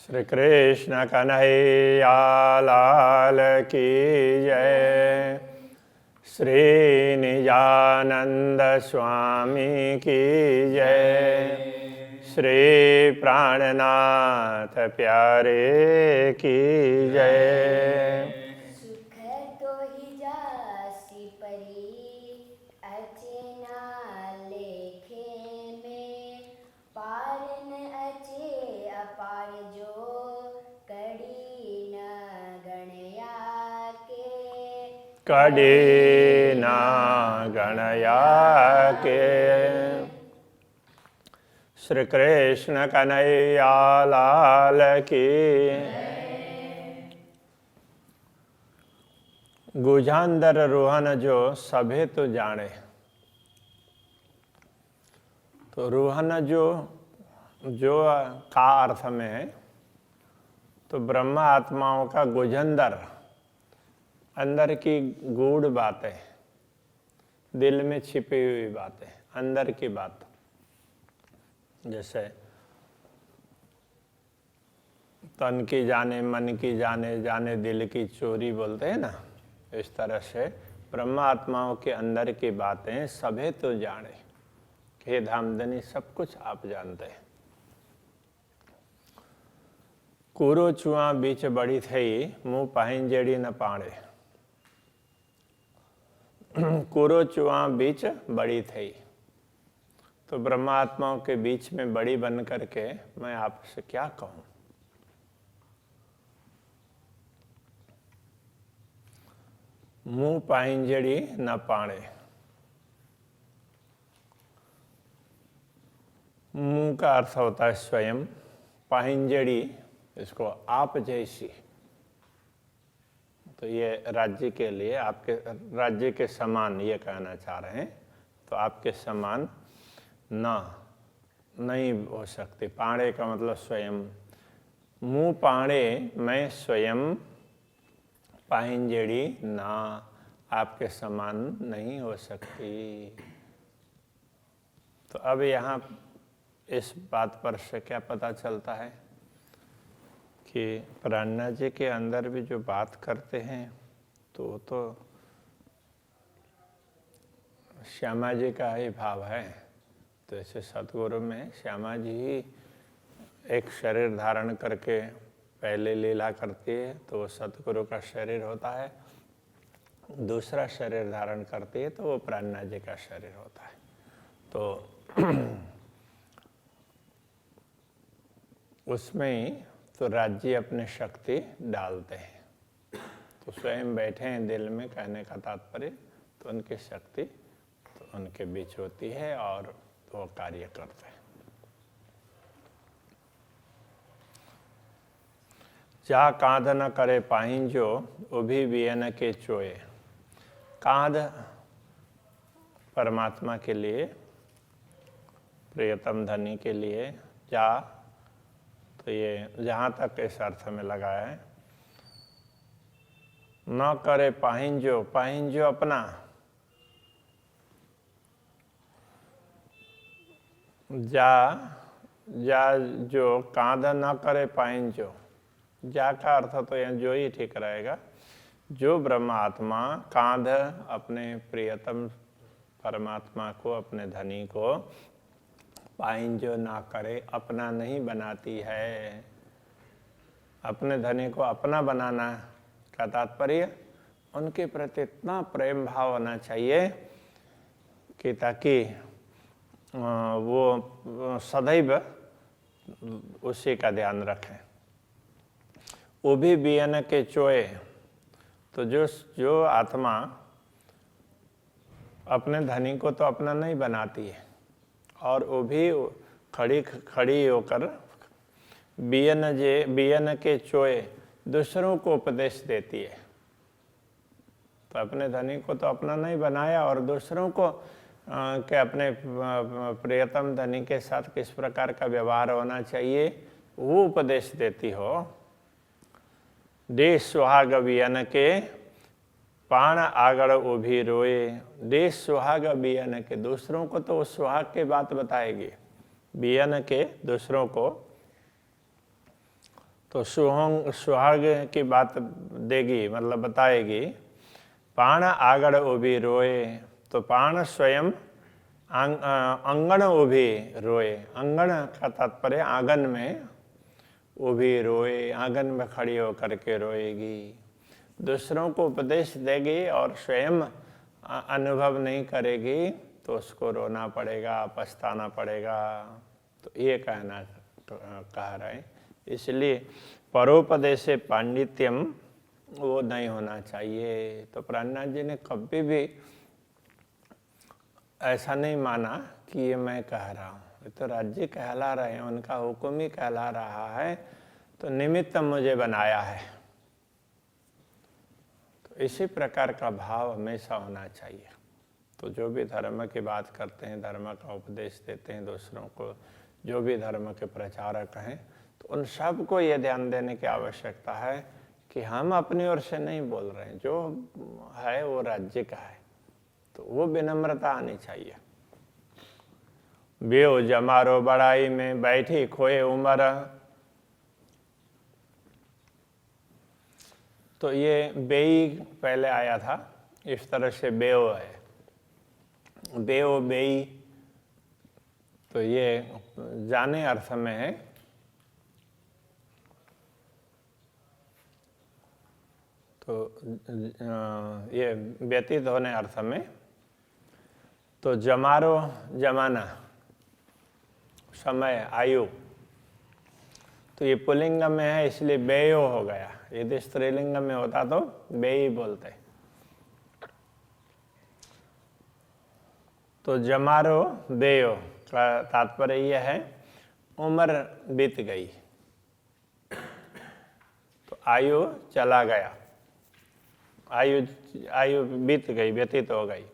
श्री कृष्ण कन्हैया लाल की जय। श्री निजानंद स्वामी की जय। श्री प्राणनाथ प्यारे की जय। सुख तो ही जासी परी अचना लेखे में, पार न अचे अपार जो कड़ी न गणया के। कड़ी ना गणया के। श्री कृष्ण कन्हैया लाल की। गुजांदर रूहन जो सभे तो जाने। तो रूहन जो का अर्थ में है, तो ब्रह्मा आत्माओं का गुजंदर, अंदर की गूढ़ बातें, दिल में छिपी हुई बातें, अंदर की बात। जैसे तन की जाने, मन की जाने, जाने दिल की चोरी बोलते हैं ना, इस तरह से ब्रह्मा आत्माओं के अंदर की बातें सभे तो जाने। खेद आमदनी सब कुछ आप जानते हैं। कूरो चुआ बीच बड़ी थई, मुंह पाहिन जेड़ी न पाड़े। कूरो चुआ बीच बड़ी थई, तो ब्रह्मात्माओं के बीच में बड़ी बन करके मैं आपसे क्या कहूं। मुंह पाहिंजड़ी न पाड़े। मुंह का अर्थ होता है स्वयं, पाहिंजड़ी इसको आप जैसी। तो ये राज्य के लिए, आपके राज्य के समान ये कहना चाह रहे हैं। तो आपके समान नहीं हो सकती। पाड़े का मतलब स्वयं। मुंह पाड़े मैं स्वयं पाहिंजड़ी ना आपके समान नहीं हो सकती। तो अब यहाँ इस बात पर से क्या पता चलता है कि प्राणनाथ जी के अंदर भी जो बात करते हैं तो श्यामा जी का ही भाव है। तो ऐसे सतगुरु में श्यामा जी ही एक शरीर धारण करके पहले लीला करती है, तो वो सतगुरु का शरीर होता है। दूसरा शरीर धारण करती है तो वो प्राणनाथ जी का शरीर होता है। तो उसमें ही तो राज्य अपने शक्ति डालते हैं। तो स्वयं बैठे हैं दिल में, कहने का तात्पर्य, तो उनकी शक्ति तो उनके बीच होती है और वो कार्य करते हैं। जा कांध न करे पाहिंजो, उभी बियन के चोए। कांध परमात्मा के लिए, प्रियतम धनी के लिए। जा तो ये जहाँ तक इस अर्थ में लगाया है। न करे पाहिंजो, पाहिंजो अपना। जा जो कांध न करे पाहिंजो, जा का अर्थ तो यहाँ जो ही ठीक रहेगा। जो ब्रह्म आत्मा कांध अपने प्रियतम परमात्मा को, अपने धनी को पाहिंजो ना करे, अपना नहीं बनाती है। अपने धनी को अपना बनाना का तात्पर्य उनके प्रति इतना प्रेम भाव होना चाहिए कि ताकि वो सदैव उसी का ध्यान रखें। वो भी बियन के चोए, तो जो आत्मा अपने धनी को तो अपना नहीं बनाती है, और वो भी खड़ी होकर बियन के चोए दूसरों को उपदेश देती है। तो अपने धनी को तो अपना नहीं बनाया, और दूसरों को के अपने प्रियतम धनी के साथ किस प्रकार का व्यवहार होना चाहिए वो उपदेश देती हो। देश सुहाग बियन के पाण आगड़ उभी रोए। देश सुहाग बियन के, दूसरों को तो सुहाग के बात बताएगी। बियन के दूसरों को तो सुहाग की बात देगी, मतलब बताएगी। पाण आगड़ उभी रोए, तो पाण स्वयं आंगन उभी रोए। आंगन का तात्पर्य आंगन में उभी रोए, आंगन में खड़ी होकर के रोएगी। दूसरों को उपदेश देगी और स्वयं अनुभव नहीं करेगी तो उसको रोना पड़ेगा, पछताना पड़ेगा। तो ये कह रहे हैं। इसलिए परोपदेशे पांडित्यम वो नहीं होना चाहिए। तो प्राणनाथ जी ने कभी भी ऐसा नहीं माना कि ये मैं कह रहा हूँ, ये तो राज्य कहला रहे हैं, उनका हुक्म ही कहला रहा है, तो निमित्त मुझे बनाया है। तो इसी प्रकार का भाव हमेशा होना चाहिए। तो जो भी धर्म की बात करते हैं, धर्म का उपदेश देते हैं दूसरों को, जो भी धर्म के प्रचारक हैं, तो उन सब को ये ध्यान देने की आवश्यकता है कि हम अपनी ओर से नहीं बोल रहे हैं, जो है वो राज्य का है। तो वो विनम्रता आनी चाहिए। बेओ जमारो बड़ाई में बैठी खोए उम्र। तो ये बेई पहले आया था, इस तरह से बेओ है, बेओ बेई। तो ये जाने अर्थ में है। तो ये व्यतीत होने अर्थ में। तो जमारो जमाना, समय, आयु। तो ये पुल्लिंग में है इसलिए बेयो हो गया। यदि स्त्रीलिंग में होता तो बेई बोलते। तो जमारो बेयो का तात्पर्य यह है उम्र बीत गई, तो आयु चला गया, आयु बीत गई, व्यतीत हो गई।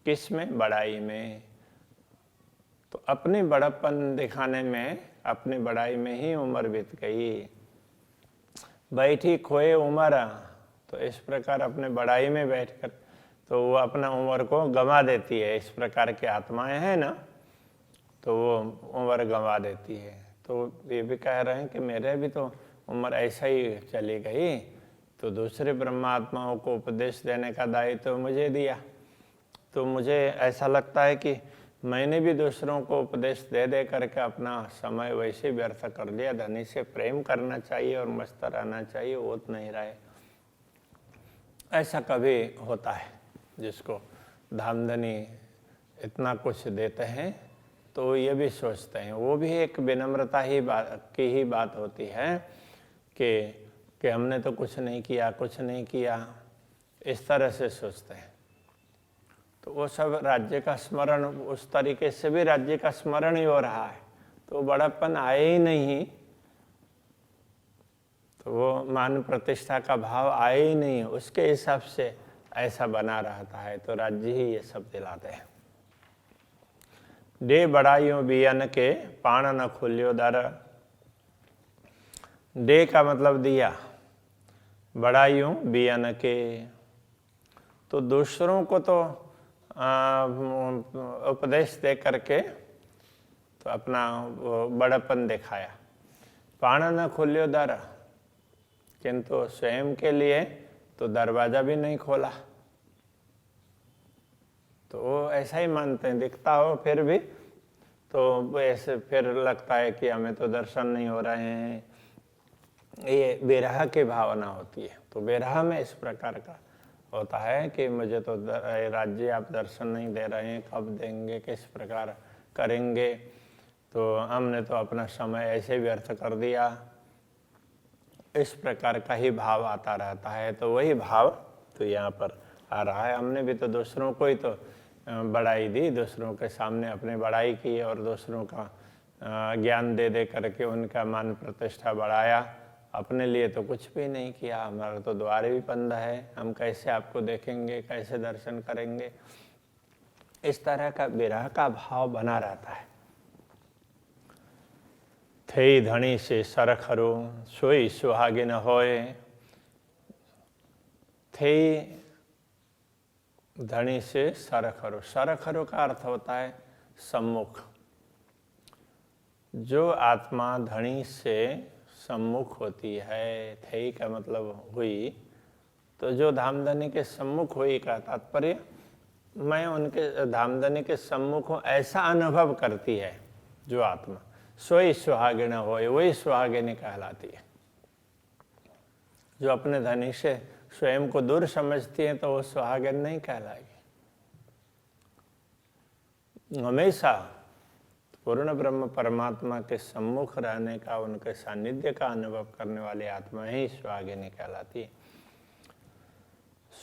किस में? बड़ाई में। तो अपनी बड़प्पन दिखाने में, अपनी बड़ाई में ही उम्र बीत गई। बैठी खोए उम्र, तो इस प्रकार अपने बड़ाई में बैठकर तो वो अपना उम्र को गंवा देती है। इस प्रकार की आत्माएं हैं ना, तो वो उम्र गंवा देती है। तो ये भी कह रहे हैं कि मेरे भी तो उम्र ऐसा ही चली गई, तो दूसरे ब्रह्मात्माओं को उपदेश देने का दायित्व तो मुझे दिया। तो मुझे ऐसा लगता है कि मैंने भी दूसरों को उपदेश दे दे करके अपना समय वैसे व्यर्थ कर दिया। धनी से प्रेम करना चाहिए और मस्त रहना चाहिए, वो तो नहीं रहे। ऐसा कभी होता है जिसको धामधनी इतना कुछ देते हैं तो ये भी सोचते हैं, वो भी एक विनम्रता की ही बात होती है कि हमने तो कुछ नहीं किया, कुछ नहीं किया, इस तरह से सोचते हैं। तो वो सब राज्य का स्मरण, उस तरीके से भी राज्य का स्मरण ही हो रहा है, तो बड़प्पन आए ही नहीं, तो वो मान प्रतिष्ठा का भाव आए ही नहीं, उसके हिसाब से ऐसा बना रहता है। तो राज्य ही ये सब दिलाते हैं। डे बड़ाइयों बियन के पाण न खुल्यो दर। डे का मतलब दिया, बड़ाइयों बियन के, तो दूसरों को तो उपदेश दे करके तो अपना बड़प्पन दिखाया। पाण न खुल्यो दर, किंतु स्वयं के लिए तो दरवाजा भी नहीं खोला। तो वो ऐसा ही मानते हैं, दिखता हो फिर भी तो ऐसे फिर लगता है कि हमें तो दर्शन नहीं हो रहे हैं। ये विरह की भावना होती है। तो विरह में इस प्रकार का होता है कि मुझे तो राज्य आप दर्शन नहीं दे रहे हैं, कब देंगे, किस प्रकार करेंगे, तो हमने तो अपना समय ऐसे व्यर्थ कर दिया। इस प्रकार का ही भाव आता रहता है। तो वही भाव तो यहाँ पर आ रहा है। हमने भी तो दूसरों को ही तो बड़ाई दी, दूसरों के सामने अपनी बड़ाई की और दूसरों का ज्ञान दे दे करके उनका मान प्रतिष्ठा बढ़ाया। अपने लिए तो कुछ भी नहीं किया। हमारा तो द्वार भी बंद है, हम कैसे आपको देखेंगे, कैसे दर्शन करेंगे। इस तरह का विरह का भाव बना रहता है। थे धनी से सरखरो सोई सुहागिन होए। थे धनी से सरखरो, सरखरो का अर्थ होता है सम्मुख। जो आत्मा धनी से सम्मुख होती है, थे का मतलब हुई, तो जो धामधनी के सम्मुख हुई का तात्पर्य मैं उनके धामधनी के सम्मुख हूँ ऐसा अनुभव करती है जो आत्मा, सोई सुहागिन होए, वही सुहागिनी कहलाती है। जो अपने धनी से स्वयं को दूर समझती है तो वो सुहागिन नहीं कहलाएगी। हमेशा पूर्ण ब्रह्म परमात्मा के सम्मुख रहने का, उनके सानिध्य का अनुभव करने वाली आत्मा ही सुहागिनी कहलाती है।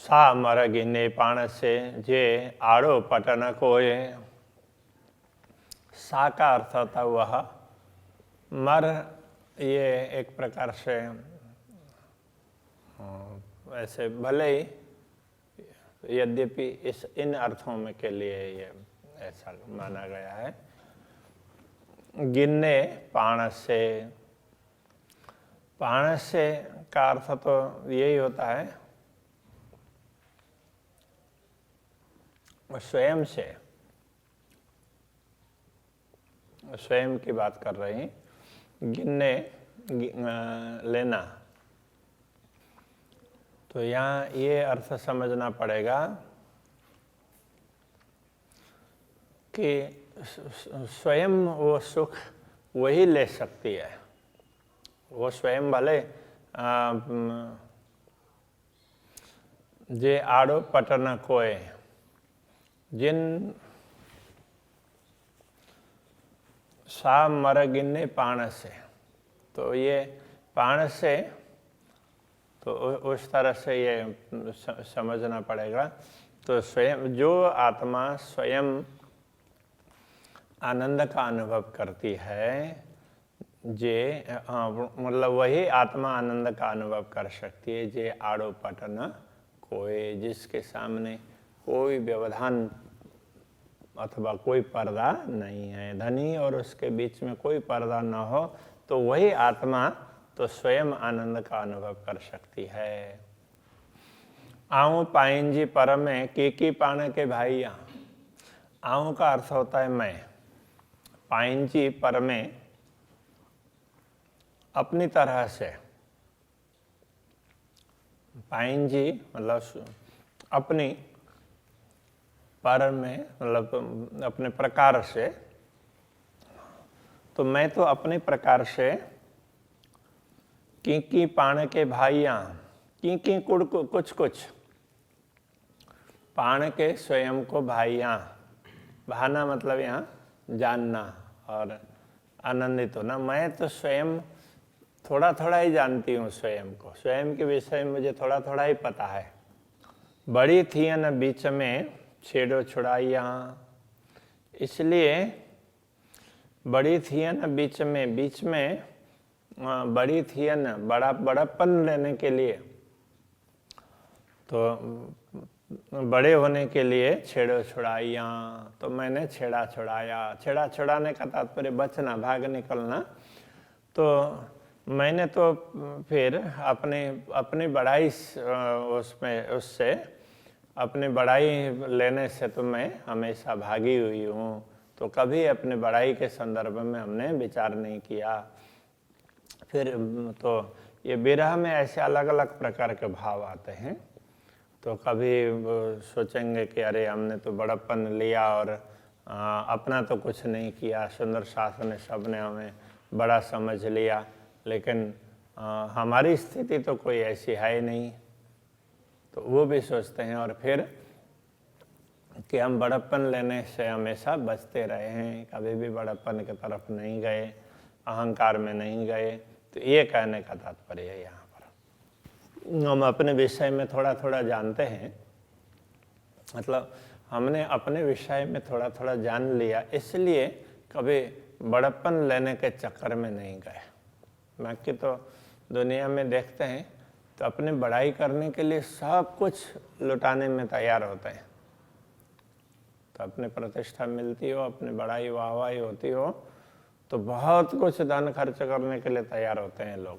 सा मर गिने पाण से जे आड़ो पटन कोये, सा का अर्थ होता वह, मर ये एक प्रकार से ऐसे भले ही यद्यपि इन अर्थों में के लिए ये ऐसा माना गया है। गिनने पाण से, पाण से का अर्थ तो यही होता है स्वयं से, स्वयं की बात कर रहे हैं। गिनने लेना, तो यहाँ ये अर्थ समझना पड़ेगा कि स्वयं वो सुख वही ले सकती है। वो स्वयं भले जे आड़ो पटन कोय, जिन सा मर गिन्ने पाण से, तो ये पाण से तो उस तरह से ये समझना पड़ेगा। तो स्वयं जो आत्मा स्वयं आनंद का अनुभव करती है, जे मतलब वही आत्मा आनंद का अनुभव कर सकती है जे आड़ो पटन कोई, जिसके सामने कोई व्यवधान अथवा कोई पर्दा नहीं है। धनी और उसके बीच में कोई पर्दा न हो तो वही आत्मा तो स्वयं आनंद का अनुभव कर सकती है। आऊं पाइंजी पर में की पाने के भाइया, आऊं का अर्थ होता है मैं, पाइंजी पर में अपनी तरह से, पाइंजी मतलब अपनी, पर में मतलब अपने प्रकार से, तो मैं तो अपने प्रकार से की पाण के भाइया, की कुछ कुछ, पाण के स्वयं को भाइया, भाना मतलब यहाँ जानना और आनंदित होना। मैं तो स्वयं थोड़ा थोड़ा ही जानती हूँ स्वयं को, स्वयं के विषय में मुझे थोड़ा थोड़ा ही पता है। बड़ी थी न बीच में छेड़ो छुड़ाइया, इसलिए बड़ी थी न बीच में बड़ी थी न बड़ापन लेने के लिए, तो बड़े होने के लिए छेड़ो छुड़ाइया, तो मैंने छेड़ा छुड़ाया। छेड़ा छुड़ाने का तात्पर्य बचना, भाग निकलना। तो मैंने तो फिर अपनी बड़ाई उससे अपनी बड़ाई लेने से तो मैं हमेशा भागी हुई हूँ। तो कभी अपने बड़ाई के संदर्भ में हमने विचार नहीं किया। फिर तो ये विरह में ऐसे अलग अलग प्रकार के भाव आते हैं। तो कभी सोचेंगे कि अरे हमने तो बड़प्पन लिया और अपना तो कुछ नहीं किया, सुंदर शास्त्र ने सबने हमें बड़ा समझ लिया, लेकिन हमारी स्थिति तो कोई ऐसी है ही नहीं। तो वो भी सोचते हैं और फिर कि हम बड़प्पन लेने से हमेशा बचते रहे हैं, कभी भी बड़प्पन की तरफ नहीं गए, अहंकार में नहीं गए। तो ये कहने का तात्पर्य है यहाँ पर। हम अपने विषय में थोड़ा थोड़ा जानते हैं, मतलब हमने अपने विषय में थोड़ा थोड़ा जान लिया, इसलिए कभी बड़प्पन लेने के चक्कर में नहीं गए। बाकी तो दुनिया में देखते हैं तो अपनी बड़ाई करने के लिए सब कुछ लुटाने में तैयार होते हैं। तो अपने प्रतिष्ठा मिलती हो, अपनी बड़ाई वाहवाही होती हो, तो बहुत कुछ धन खर्च करने के लिए तैयार होते हैं लोग।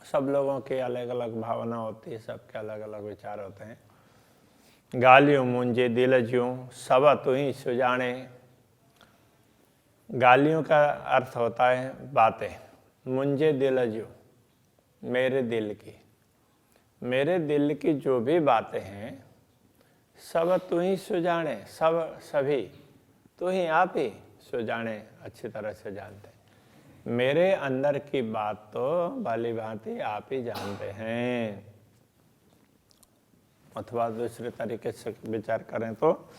सब लोगों की अलग अलग भावना होती है, सबके अलग अलग विचार होते हैं। गालियों मुंजे दिल ज्यों सब तू ही सुजाने। गालियों का अर्थ होता है बातें, मुंजे दिल जो, मेरे दिल की जो भी बातें हैं सब तू ही सुजाने, सभी तू ही आप ही सुजाने, अच्छी तरह से जानते हैं। मेरे अंदर की बात तो भली भांति आप ही जानते हैं। अथवा दूसरे तरीके से विचार करें तो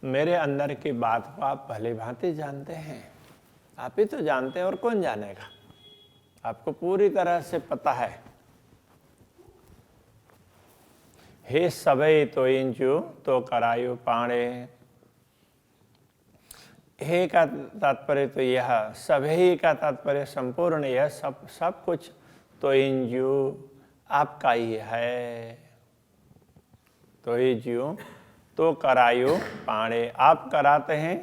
मेरे अंदर की बात को आप भली भांति जानते हैं, आप ही तो जानते हैं और कौन जानेगा। आपको पूरी तरह से पता है। हे सबई तो इंजू तो करायु पाणे, हे का तात्पर्य तो यह, सभी का तात्पर्य संपूर्ण, यह सब कुछ तो इंजू आपका ही है। तो ही ज्यों तो करायु पाणे, आप कराते हैं,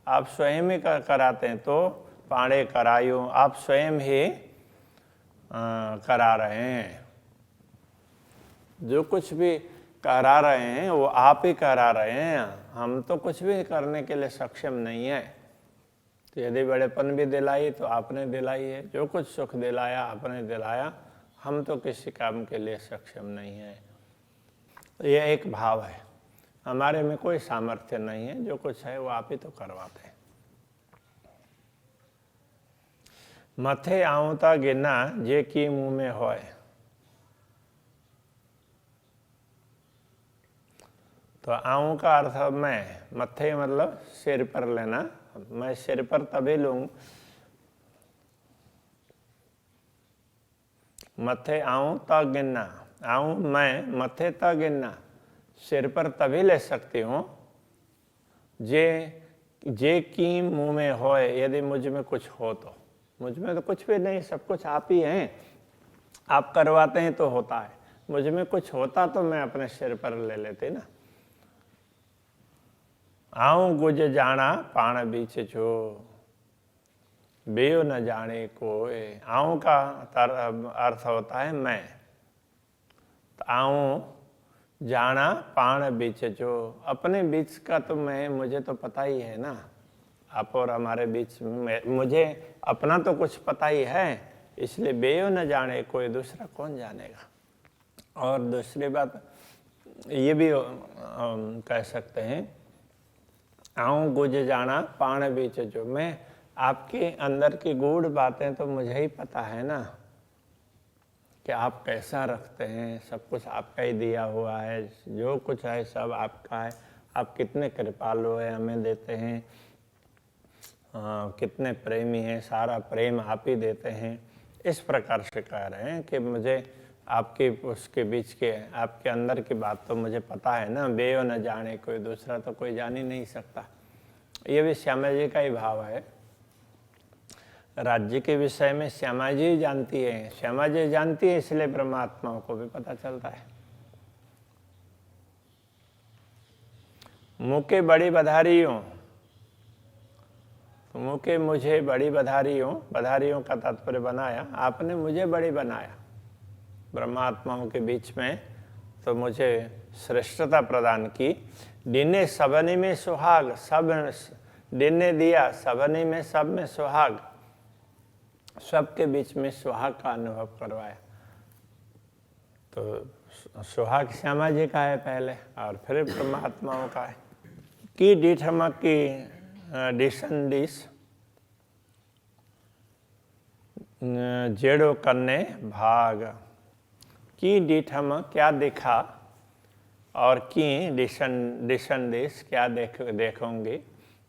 आप स्वयं ही कराते हैं। तो पाणे करायु, आप स्वयं ही करा रहे हैं। जो कुछ भी करा रहे हैं वो आप ही करा रहे हैं, हम तो कुछ भी करने के लिए सक्षम नहीं है। तो यदि बड़ेपन भी दिलाई तो आपने दिलाई है, जो कुछ सुख दिलाया आपने दिलाया, हम तो किसी काम के लिए सक्षम नहीं है। यह एक भाव है, हमारे में कोई सामर्थ्य नहीं है, जो कुछ है वो आप ही तो करवाते हैं। मथे आवता गिना जे की मुंह में होए, तो आऊं का अर्थ मैं, मथे मतलब सिर पर लेना, मैं सिर पर तभी लूं, मथे आऊं ता गिनना, आऊं मैं मथे ता गिनना, सिर पर तभी ले सकती हूँ जे की मुंह में होए, यदि मुझ में कुछ हो तो। मुझ में तो कुछ भी नहीं, सब कुछ आप ही हैं, आप करवाते हैं तो होता है। मुझ में कुछ होता तो मैं अपने सिर पर ले लेती ना। आऊं गुज जाना पाण बीच जो, बेयो न जाने कोई। आऊं का अर्थ होता है मैं, तो आऊं जाना पाण बीच जो, अपने बीच का तो मैं, मुझे तो पता ही है ना। आप और हमारे बीच में मुझे अपना तो कुछ पता ही है, इसलिए बेयो न जाने कोई, दूसरा कौन जानेगा। और दूसरी बात ये भी कह सकते हैं, आऊं गुज जाना पाण बीच जो, मैं आपके अंदर की गूढ़ बातें तो मुझे ही पता है ना, कि आप कैसा रखते हैं, सब कुछ आपका ही दिया हुआ है, जो कुछ है सब आपका है। आप कितने कृपालु हैं, हमें देते हैं, कितने प्रेमी हैं, सारा प्रेम आप ही देते हैं। इस प्रकार से कह रहे हैं कि मुझे आपके उसके बीच के, आपके अंदर की बात तो मुझे पता है ना, बेयो न जाने कोई, दूसरा तो कोई जान ही नहीं सकता। ये भी श्यामा जी का ही भाव है। राज्य के विषय में श्यामा जी जानती है, श्यामा जी जानती है, इसलिए परमात्माओं को भी पता चलता है। मुके बड़ी बधारियों, तो मुके मुझे बड़ी बधारियों, बधारियों का तात्पर्य बनाया, आपने मुझे बड़ी बनाया ब्रह्मात्माओं के बीच में, तो मुझे श्रेष्ठता प्रदान की। दिने सबनी में सुहाग, सब दिन ने दिया, सबनी में, सब में सुहाग, सबके बीच में सुहाग का अनुभव करवाया। तो सुहाग श्यामा जी का है पहले, और फिर परमात्माओं का है। की डीठमक की डिशन डिश, जेड़ो करने भाग, की डीठमक क्या देखा, और की डिशन डिश क्या देखोगे,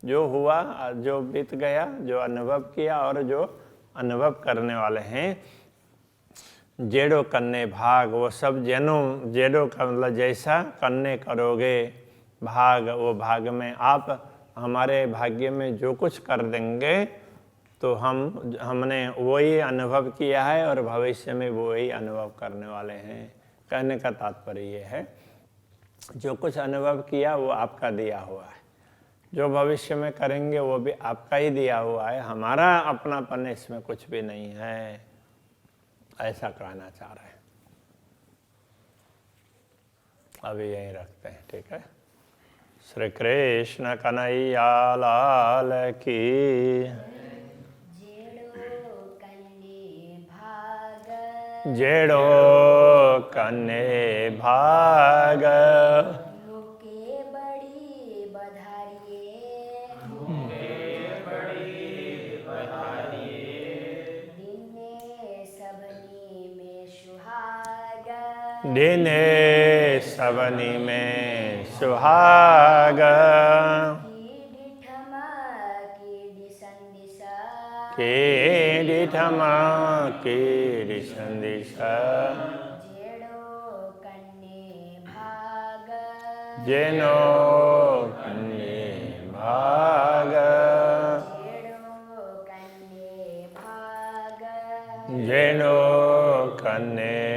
जो हुआ, जो बीत गया, जो अनुभव किया और जो अनुभव करने वाले हैं। जेड़ो करने भाग, वो सब जेड़ो का मतलब जैसा करने करोगे, भाग वो भाग में, आप हमारे भाग्य में जो कुछ कर देंगे तो हमने वही अनुभव किया है और भविष्य में वही अनुभव करने वाले हैं। कहने का तात्पर्य ये है, जो कुछ अनुभव किया वो आपका दिया हुआ है, जो भविष्य में करेंगे वो भी आपका ही दिया हुआ है, हमारा अपनापन इसमें कुछ भी नहीं है, ऐसा कहना चाह रहे हैं। अभी यहीं रखते हैं, ठीक है। श्री कृष्ण कन्हैया लाल की। जेड़ो कन्ने जेड़ो कन्ने भाग मुके बड़ी बधारिये दिने सबनी में सुहागा दिने सबनी में सुहाग कीडी ठमा कीडी संदिशा कीडी संदिशा जेड़ो कन्ने भाग जेनो कन्ने भाग जेड़ो कन्ने भाग जेनो कन्ने